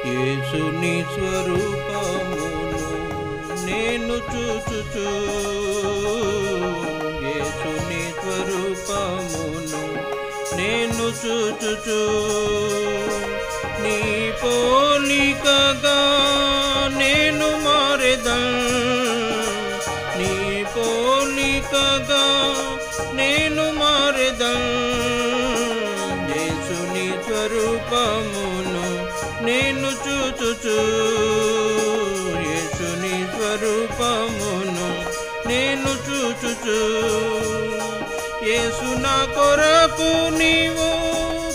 యేసుని స్వరూపమును నేను చూచుచు, యేసుని స్వరూపమును నేను చూచుచు, నీ పోలికగా నేను మారెదన్, నీ పోలికగా నేను మారెదన్. యేసుని స్వరూపమును నేను చూచుచు, యేసుని స్వరూపమును నేను చూచుచు. యేసు నా కొరకు నీవు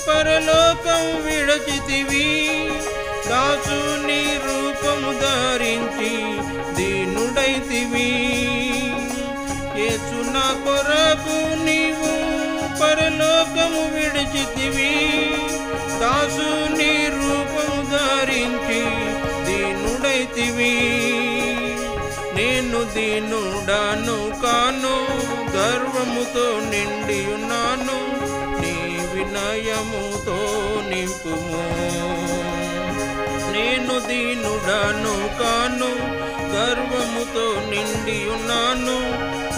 పరలోకం విడచితివి, దాసుని రూపము ధరించి దీనుడైతివి. యేసు నా కొరకు నీవు పరలోకము విడిచితివి, దాసుని రూపము ధరించి దీనుడైతివి. నేను దీనుడను కాను, గర్వముతో నిండి ఉన్నాను, నీ వినయముతో నింపుము. నేను దీనుడను కాను, గర్వముతో నిండి ఉన్నాను,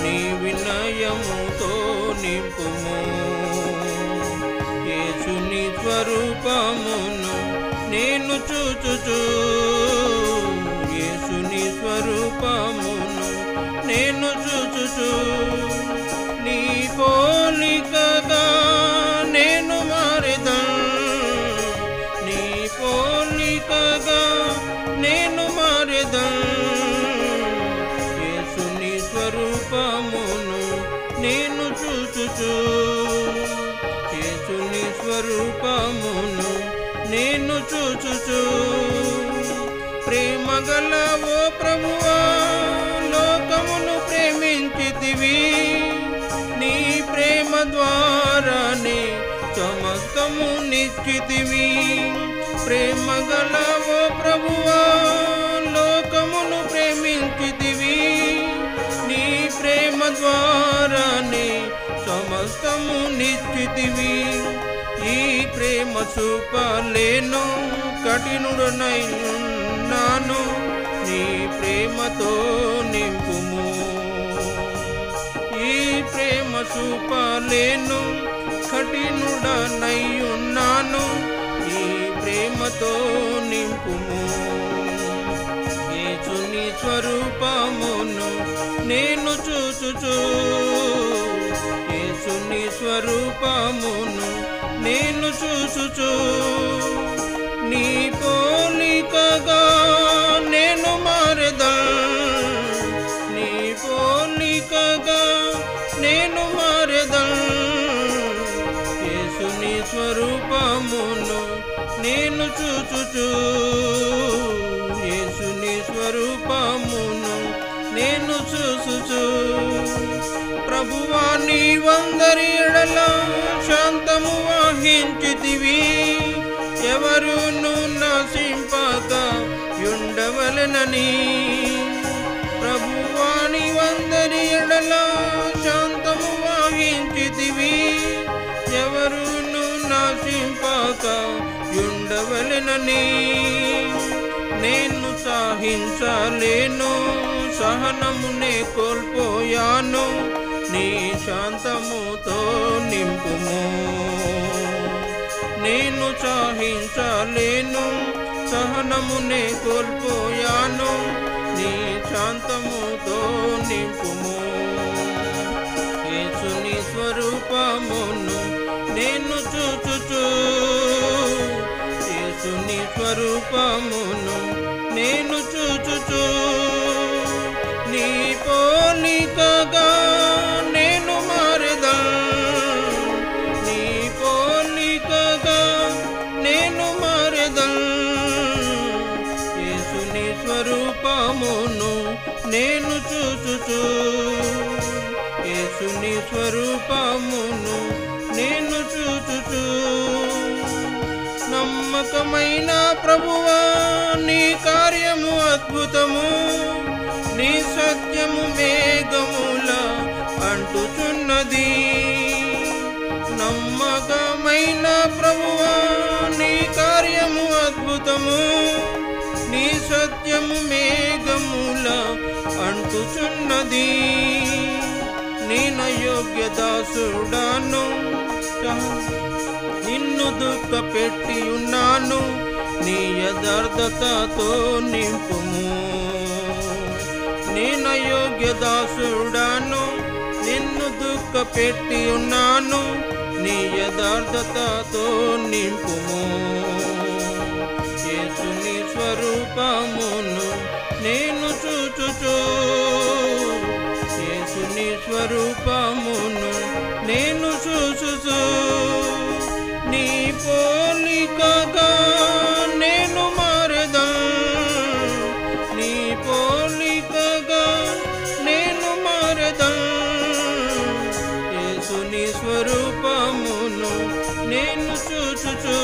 నీ వినయముతో నింపుము. యేసుని స్వరూపమును నేను చూచుచు, యేసుని స్వరూపమును నేను చూచుచు, నీ పోలికగా నేను మారెదన్, నీ పోలికగా నేను మారెదన్. యేసుని స్వరూపమును నేను చూచుచు, యేసుని స్వరూపమును నేను చూచుచు. ప్రేమగల ఓ ప్రభువా, లోకమును ప్రేమించితివి, నీ ప్రేమ ద్వారానే సమస్తము నిశ్చితివి. ప్రేమగల ఓ ప్రభువా, లోకమును ప్రేమించితివి, నీ ప్రేమ ద్వారానే సమస్తము నిశ్చితివి. ఈ ప్రేమ చూపలేను, కఠినుడనై ఉన్నాను, నీ ప్రేమతో నింపుము. ఈ ప్రేమ చూపలేను, కఠినుడనై ఉన్నాను, ఈ ప్రేమతో నింపుము. యేసుని స్వరూపమును నేను చూచుచు, యేసుని స్వరూపమును నేను చూచుచు, నీ పోలికగా నేను మారెదన్, నీ పోలికగా నేను మారెదన్. యేసుని స్వరూపమును నేను చూచుచు, యేసుని స్వరూపమును నేను చూచుచు. ప్రభువా, నీవందరి ఎడల శాంతము వహించితివి, ఎవరును నశింపక యుండవలెనని. ప్రభువా, నీవందరి ఎడల శాంతము వహించితివి, ఎవరును నశింపక యుండవలెనని. నేను సహించలేను, సహనమునే కోల్పోయాను, నీ శాంతముతో నింపుము. నేను సహించలేను, సహనమునే కోల్పోయాను, నీ శాంతముతో నింపుము. యేసుని స్వరూపమును నేను చూచుచు, యేసుని స్వరూపమును నేను చూచుచు, నీ పోలికగా నేను మారెదన్, నీ పోలికగా నేను మారెదన్. యేసుని స్వరూపమును నేను చూచుచు, యేసుని స్వరూపమును నేను చూచుచు. నమ్మకమైన ప్రభువా, నీ కార్యము అద్భుతము, నీ సత్యము మేఘముల అంటుచున్నది. నమ్మకమైన ప్రభువా, నీ కార్యము అద్భుతము, సత్యము మేఘముల అంటుచున్నది. నేనయోగ్య దాసుడాను, నిన్ను దుఃఖ పెట్టి ఉన్నాను, నీ యథార్థతతో నింపుము. నేనయోగ్య దాసుడాను, నిన్ను దుఃఖ పెట్టి ఉన్నాను, నీ యథార్థతతో నింపుము. యేసుని స్వరూపమును నేను చూచుచు, యేసుని స్వరూపమును నేను చూచుచు, నీ పోలికగా నేను మారెదను, నీ పోలికగా నేను మారెదను. యేసుని స్వరూపమును నేను చూచుచు,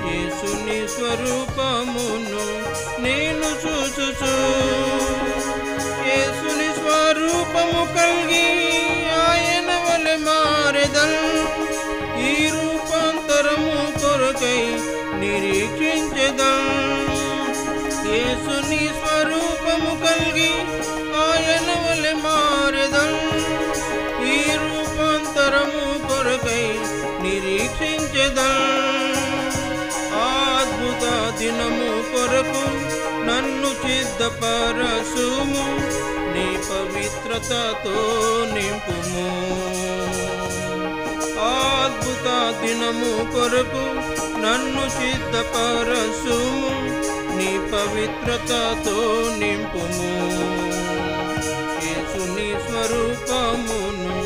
యేసుని స్వరూపమును నేను చూచుచు. యేసుని స్వరూపము కలిగి ఆయన వలె మారెదను. ఈ రూపాంతరము కొరకై నిరీక్షించెదను. యేసుని స్వరూపము కలిగి ఆయన వలె మారెదను. ఈ రూపాంతరము కొరకై నిరీక్షించెదను. అద్భుత దినము కొరకు నన్ను సిద్ధపరచుము, నీ పవిత్రతతో నింపుము. అద్భుత దినము కొరకు నన్ను సిద్ధపరచుము, నీ పవిత్రతతో నింపుము. యేసుని స్వరూపమును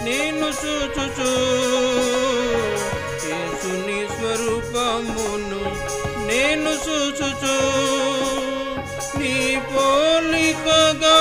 నేను చూచుచు, యేసుని స్వరూపమును నేను చూచుచు, నీ పోలికగా